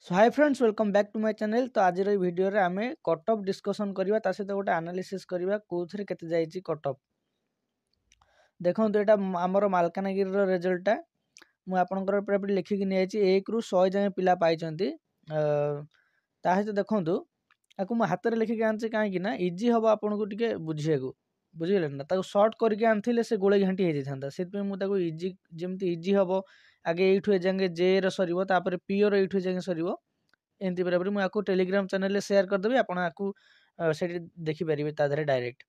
So hi friends welcome back to my channel. तो आज video रे आमे कट ऑफ डिस्कशन करबा ता सहित गोटे एनालिसिस करबा कोथरे केते जाईची कट ऑफ। देखो तो एटा हमरो मालकानगिरी रो रिजल्ट ता मु आपनकर पूरा लिखि कि नै 1 रु 100 जाय पिला पाइचंती ता सहित देखंतु आकु मु हाथ रे लिखि कि आनचे काहे कि ना इजी हबो आपनको टिके बुझियाकू बुझिले ना ताको शॉर्ट करके आनथिले से गोळे घंटी हे जैथांता सेत पे मु ताको इजी जेमति इजी हबो आगे एठु ए जांगे जे रो सरीबो तापर पी रो एठु जांगे सरीबो एंती बराबर मु आकु टेलीग्राम चैनल रे शेयर कर देबी आपण आकु सेठी देखि परिबे ता धरे डायरेक्ट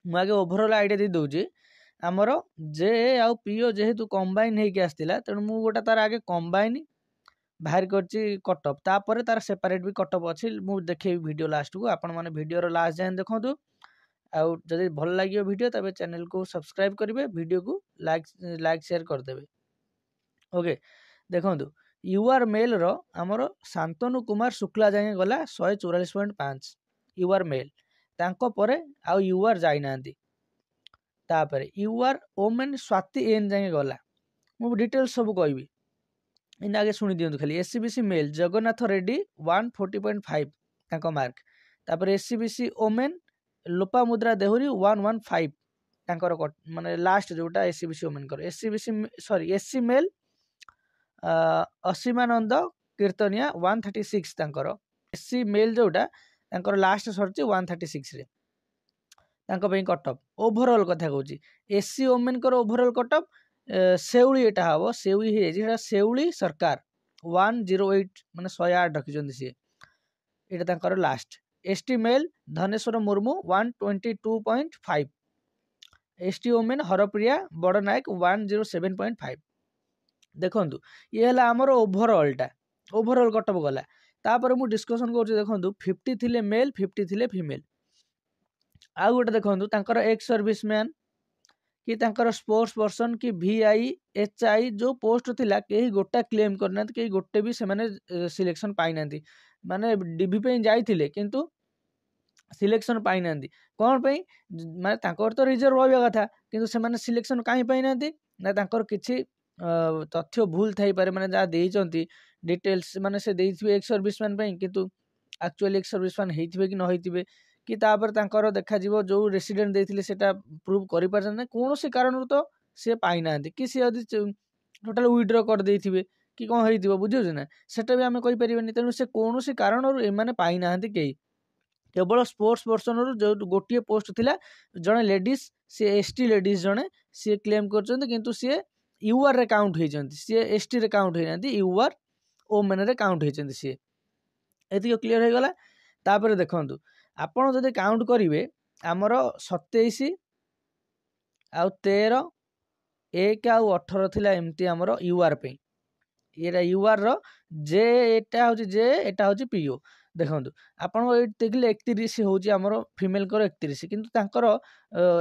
मु आगे ओवरऑल आईडिया दे दोजी हमरो जे आ पीओ जेहेतु कंबाइन हे के आस्तिला तण मु गोटा तार आगे कंबाइन बाहर करची कट ऑफ तापर तार सेपरेट भी कट ऑफ अछि मु देखै वीडियो लास्ट को आपण माने वीडियो रो लास्ट जाय देखंतु आ जदि भल लागियो वीडियो तबे चैनल को सब्सक्राइब करिवे वीडियो को लाइक शेयर कर देबे। ओके देखंतु यूआर मेल रो हमरो शांतनु कुमार शुक्ला जाय गला 144.5 यूआर मेल तांको परे आ यूआर जाय नांती तापरे यूआर ओमेन स्वाति एन जाय गला मु डिटेल्स सब कहबी इन आगे सुनि दियंतु खाली एससीबीसी मेल जगन्नाथ रेड्डी 140.5 तांको मार्क तापर एससीबीसी ओमेन लोपामुद्रा देहुरी 115 तांकर माने लास्ट जोटा एससीबीसी ओमेन कर SCBC sorry SC male Asimananda Kirtania 136 तांकर एससी मेल जोटा तांकर लास्ट सरची 136 रे तांको पई कट ऑफ ओवरऑल कथा कहूची एससी ओमेन कर ओवरऑल कट ऑफ सेउली एटा हबो सेउली हे जेटा सेउली सरकार 108 माने 108 रखिजंदी से एटा तांकर last ST male Dhaneshwar Murmu 122.5 ST women Harpriya Badnayak 107.5 देखंतु ये हला हमर ओवरऑल कट ऑफ गला तापर मु डिस्कशन करछि देखंतु 50 थिले मेल 50 थिले फीमेल आ गोटे देखंतु तांकर एक्स सर्विसमैन कि तांकर स्पोर्ट्स पर्सन कि वीआई एचआई जो पोस्ट थिला केही गोटा क्लेम करना केही गोटे भी से माने सिलेक्शन पाइ नांती माने डीबी पे जाइथिले किंतु सिलेक्शन पाइ नांती कोन पे माने तांकर तो रिजर्व होबा कथा किंतु से माने सिलेक्शन काहे पाइ नांती ना तांकर किछि तथ्य भूल थाई पारे माने जा देइचंती डिटेल्स माने से देइथिबे एक्स सर्विसमैन पे किंतु एक्चुअली एक्स सर्विसमैन हेइथिबे कि न हेइथिबे कि तापर तांकर देखा जीवो जो रेसिडेंट देइथिले सेटा प्रूव करि पारछन ना कोनोसी कारण तो से पाइ नांती कि से यदि टोटल विथड्रॉ कर देइथिबे कि कोन हेइथिबो बुझियो ना सेटा भी हमें कहि परिबेनी तेनु से कोनोसी कारण ए माने पाइ नांती केही केवल स्पोर्ट्स पर्सन जो गोटे पोस्ट थिला जने लेडीज से एसटी लेडीज जने से क्लेम करछन किंतु से यूआर रे काउंट हेजंती से एसटी रे काउंट हेनांती यूआर ओमेन रे काउंट हेजंती से एति क्लियर हे गला तापर देखंतु आपण जदि काउंट करिवे हमर 27 आ 13 1 आ 18 थिला एमती हमर यूआर पे एरा यूआर रो जे एटा होची जे एटा होची पीओ देखंतु आपण ए देखले 31 होची हमर फीमेल कर 31 किंतु तांकर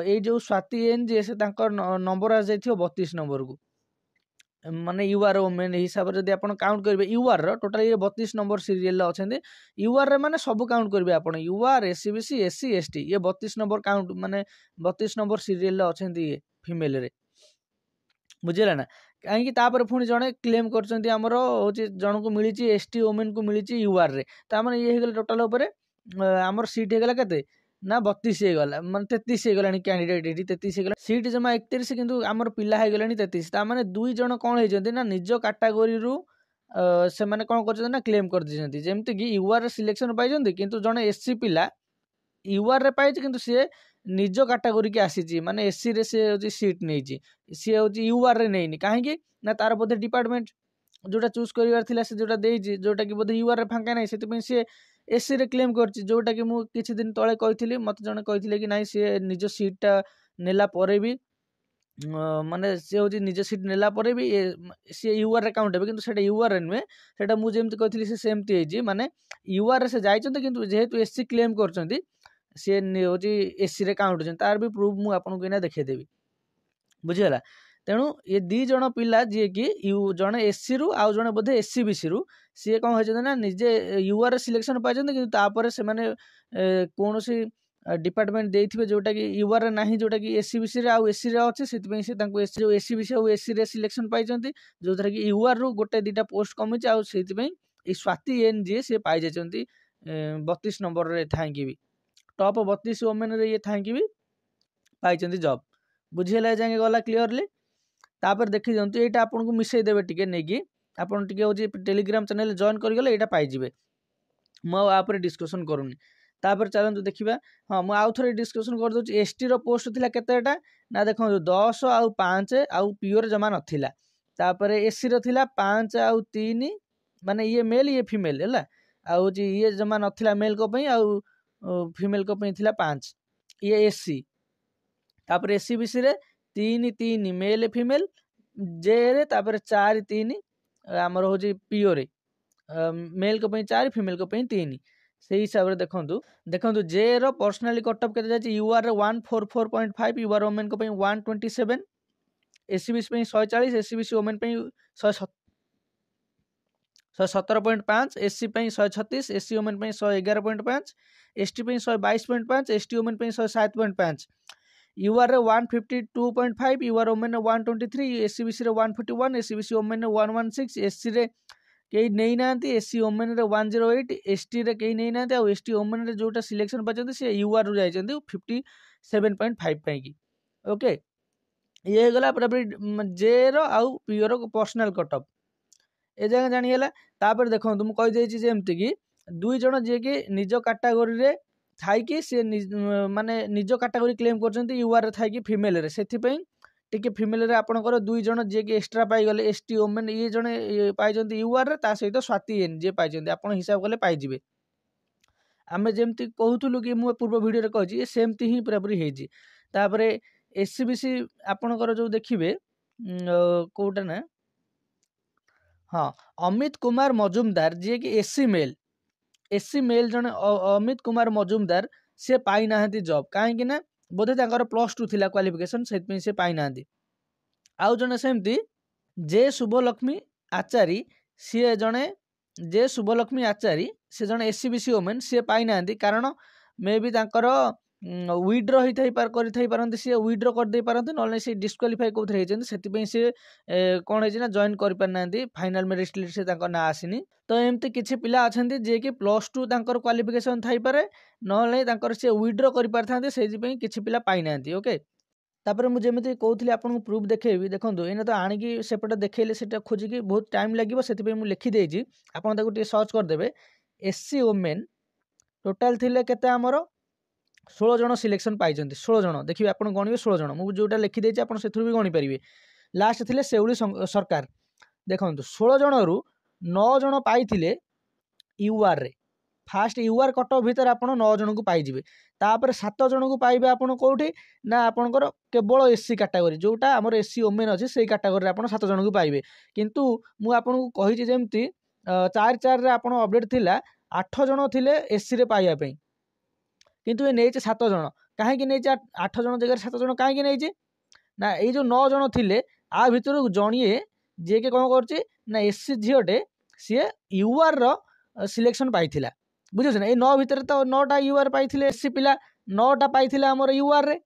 ए जो स्वाति एन जे से तांकर नंबर आ जाइथियो 32 नंबर को माने यूआर ओमेन हिसाब रे यदि आपण काउंट करिवे यूआर रो टोटल ये 32 नंबर सीरियल अछंदे यूआर रे माने सब काउंट करिवे आपण यूआर एससीबीसी एससी एसटी ये 32 नंबर काउंट माने 32 नंबर सीरियल अछंदी ये फीमेल रे बुझिला ना काहे कि तापर पुनी जणे क्लेम करचंती हमरो होची जण को मिलिची एसटी ओमेन को मिलिची यूआर रे ता माने ये हेगल टोटल ऊपर हमर सीट हेगला केते ना 32 हे गला माने 33 हे गलानी कैंडिडेट एटी 33 हे गला सीट जमा 31 किंतु हमर पिला हे गलानी 33 ता माने दुई जण कोन हे जंती ना निज कैटेगरी रु से माने कोन करचंती ना क्लेम कर दिसंती जेमति कि यूआर रे सिलेक्शन पाइ जंती किंतु जण एससी पिला यूआर रे पाइछ किंतु से निज कैटेगरी के आसीची माने एससी रे से होची सीट नेची से होची यूआर रे नेनी काहे कि ना तार बोधे डिपार्टमेंट जोटा चूज करिवार थिला से जोटा देइची जोटा कि बोधे यूआर रे फांका नै सेति पे से एससी रे क्लेम करची जोटा कि मु किछि दिन तळे कहिथिली मते जने कहिथिले कि नै से निज सीटटा नेला परे भी माने से होची निज सीट नेला परे भी से यूआर रे काउंट हेबे किंतु सेटा यूआर रे नुहे सेटा मु जेमति कहिथिली से सेमति हेजी माने यूआर रे से जाइचंती किंतु जेहेतु एससी क्लेम करचंती से होची एससी रे काउंट होचन तार भी प्रूफ मु आपन को इना देखै देबी बुझिला तेणु ये दी जण पिला जे कि जणे एससी रु आ जणे बोधे एससीबीसी रु सी कोन होचन ना निजे यूआर रे सिलेक्शन पाइचंती किंतु तापर से माने कोनोसी डिपार्टमेंट देइथिबे जोटा कि यूआर रे नाही जोटा कि एससीबीसी रे आ एससी रे अछि सेति पई से तांको एससी जो एससीबीसी आ एससी रे सिलेक्शन पाइचंती जोथरा कि यूआर रु गोटे दीटा पोस्ट कमिच आ सेति पई स्वाति एन जी सी पाई जाइछन्ती 32 नंबर रे थांकी भी टॉप 32 वोमेन रे ये थांकी भी पाई जॉब बुझीला जाके गला क्लियरली तापर देखि दियंतु एटा आपन को मिसई देबे टिके नेकी आपन टिके होची टेलीग्राम चैनल जॉइन करि गले एटा पाई जिवे मो आपरे डिस्कशन करूनी तापर चलंतु देखिबा हां मो आउ थरे डिस्कशन कर दोची एसटी रो पोस्ट थिला केतेटा ना देखो 10 आउ 5 आउ प्योर जमा नथिला तापर एससी रो थिला 5 आउ 3 माने ये मेल ये फीमेल हैला आउ जी ये जमा नथिला मेल को पई आउ फीमेल को पई थिला 5 ये एससी तापर एससी बीसी रे 3 मेल फीमेल जे रे तापर 4 3 हमर होची प्योर मेल को पई 4 फीमेल को पई 3 से हिसाब रे देखंतु जे रो पर्सनली कटअप केते जाची यूआर रे 144.5 यूआर वुमेन को पई 127 एससीबीसी पई 140 एससीबीसी वुमेन पई 117.5 एससी पई 136 एससी वुमेन पई 111.5 एसटी पई 122.5 एसटी वुमेन पई 107.5 यूआर रे 152.5 यूआर वुमेन 123 एससीबीसी रे 141 एससीबीसी वुमेन 116 एससी रे कई नहीं नांती एससी वुमेन रे 108 एसटी रे कई नहीं नांती और एसटी वुमेन रे जोटा सिलेक्शन पाचंती से यूआर रु जाइचंती 57.5 पई की ओके ये गला पूरा जे रो आउ पी रो पर्सनल कटअप ए जगह जानी हैला तापर देखो तुम कहि देछि जे एमति की दुई जण जे के निज कैटेगरी रे थाई कि से माने निज कैटेगरी क्लेम करचंती यूआर रे थाई कि फीमेल रे सेथि पई टिके फीमेल रे आपनकर दुई जण जे के एक्स्ट्रा पाई गले एसटी वुमेन ये जण पाई जंती यूआर रे ता सहित स्वाति एन जे पाई जंती आपन हिसाब कले पाई जिवे आमे जेमति कहूतलु कि मु पूर्व वीडियो रे कहछि सेमति ही पूरा पूरी हेजी तापरे एससीबीसी आपनकर जो देखिबे कोटा ना हाँ अमित कुमार मजुमदार जे कि एससी मेल जन अमित कुमार मजुमदार से पाई नाहंती जॉब काहे कि ना बोधे तांकर +2 थिला क्वालिफिकेशन सेत पे से पाई नाहंती आउ जने सेमती जे शुभलक्ष्मी आचारी सी जने जे शुभलक्ष्मी आचारी से जने एससीबीसी वुमेन से पाई नाहंती कारण मे बी तांकर विड्रो होई थाई पारंती से विड्रो कर दे पारंती नले से डिस्क्वालिफाई कोथरे हेजंती सेति पई से कोन हेजि ना जॉइन करि पार नांती फाइनल मेरिट लिस्ट से तांकर ना आसीनी तो एमती किछि पिला अछंती जे कि +2 तांकर क्वालिफिकेशन थाई पारे नले तांकर से विड्रो करि पारथांती सेति पई किछि पिला पाई नांती ओके तापर मु जेमिति कहउथली आपन प्रूफ देखेबी देखंतु एने तो आनिकी सेपटे देखेले सेटा खोजि कि बहुत टाइम लागिवो सेति पई मु लिखि देछि आपन ताको टे सर्च कर देबे एससी वुमेन टोटल थिले केते हमरो 16 जन सिलेक्शन पाई 16 जन देखिए आप गणवे 16 जन मुझे जोटा लिखिदे आप भी गणी पारे लास्ट थे सेउली सरकार देखो 16 जन रु 9 जन पाई यूआर रे फास्ट यूआर कटअफ भितर आप 9 जन को पाइबे तापर 7 जन को पाइबे आप कौटी ना आपंकर केवल एससी कैटेगरी जोटा आम एससी वुमेन अच्छे से कैटेगरी आप 7 जन को पाइबे किंतु मु आपको कही जमी 4 रे आप अपडेट थिला 8 जन थिले एससी रे पाइबा किंतु ये नहीं 7 जन कहीं नहीं 8 जन जगह 7 जन कहीं नहीं ना ये जो 9 जन थिले आ भितर जणिए जे के कौन कर ना एससी झीटे सी यूआर रो सिलेक्शन पाई बुझे ना ये 9 भितर तो 9टा यूआर पाई एससी पिला 9टा पाई आमर यूआर रे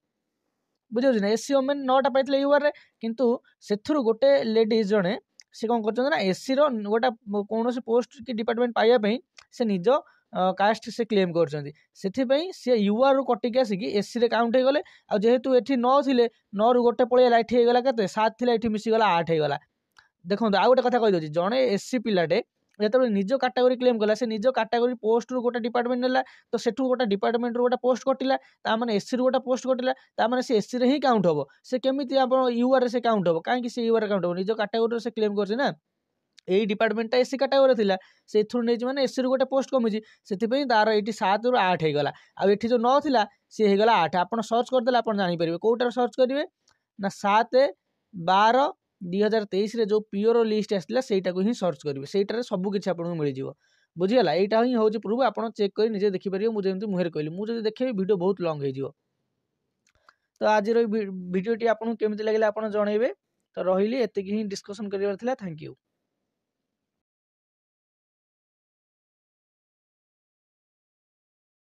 बुझे ना एससी वुमेन 9टा पाई यूआर रे किंतु सेथुरु गोटे लेडीज जने से कौन कर एससी रो गोटा कौन पोस्ट कि डिपार्टमेंट पाइबा से निज कास्ट से क्लेम कर यूआर रु कटिक आसिक एससी रे काउंट हो गले आ जेहेतु एठी 9 थिले 9 रु गोटे पळेला एठी हे गला केते 7 थिला एठी मिसी गला 8 हे गला देखो आ गोटे कथा कहि दोछि जणे एससी पिलाटे जेतबे निज कैटेगरी क्लेम कला से निज कैटेगरी पोस्ट रु गोटे डिपार्टमेंट नेला तो सेठु गोटे डिपार्टमेंट रु गोटे पोस्ट कटिला ता माने एससी रु गोटे पोस्ट कटिला ता माने से एससी रे ही काउंट होबो से केमिति आपण यूआर रे से काउंट होबो काहे कि से यूआर रे काउंट होबो निज कैटेगरी से क्लेम करछि ना यही डिपार्टमेंट एससी कैटेगरी थिला से थ्रु नै माने एससी रु गोटे पोस्ट कमिछि सेति पई तार एठी 7 रु 8 हे गला आ एठी जो 9 थिला से हे गला 8 आपण सर्च कर देला आपण जानि परिबे कोटा सर्च करिवे ना 7/12/2023 रे जो प्योर लिस्ट आसला सेटा को ही सर्च करिवे सेटा रे सब किछ आपण मिलि जिवो बुझियला एटा ही होछि प्रूफ आपण चेक करि निजे देखि परिबे मु जेंति मुहेर कहली मु जदि देखेबी वीडियो बहुत लॉन्ग हे जिवो तो आज रो वीडियोटी आपण केमिति लागले आपण जणैबे तो रहिली एते ही डिस्कशन करिवार थिला थैंक यू।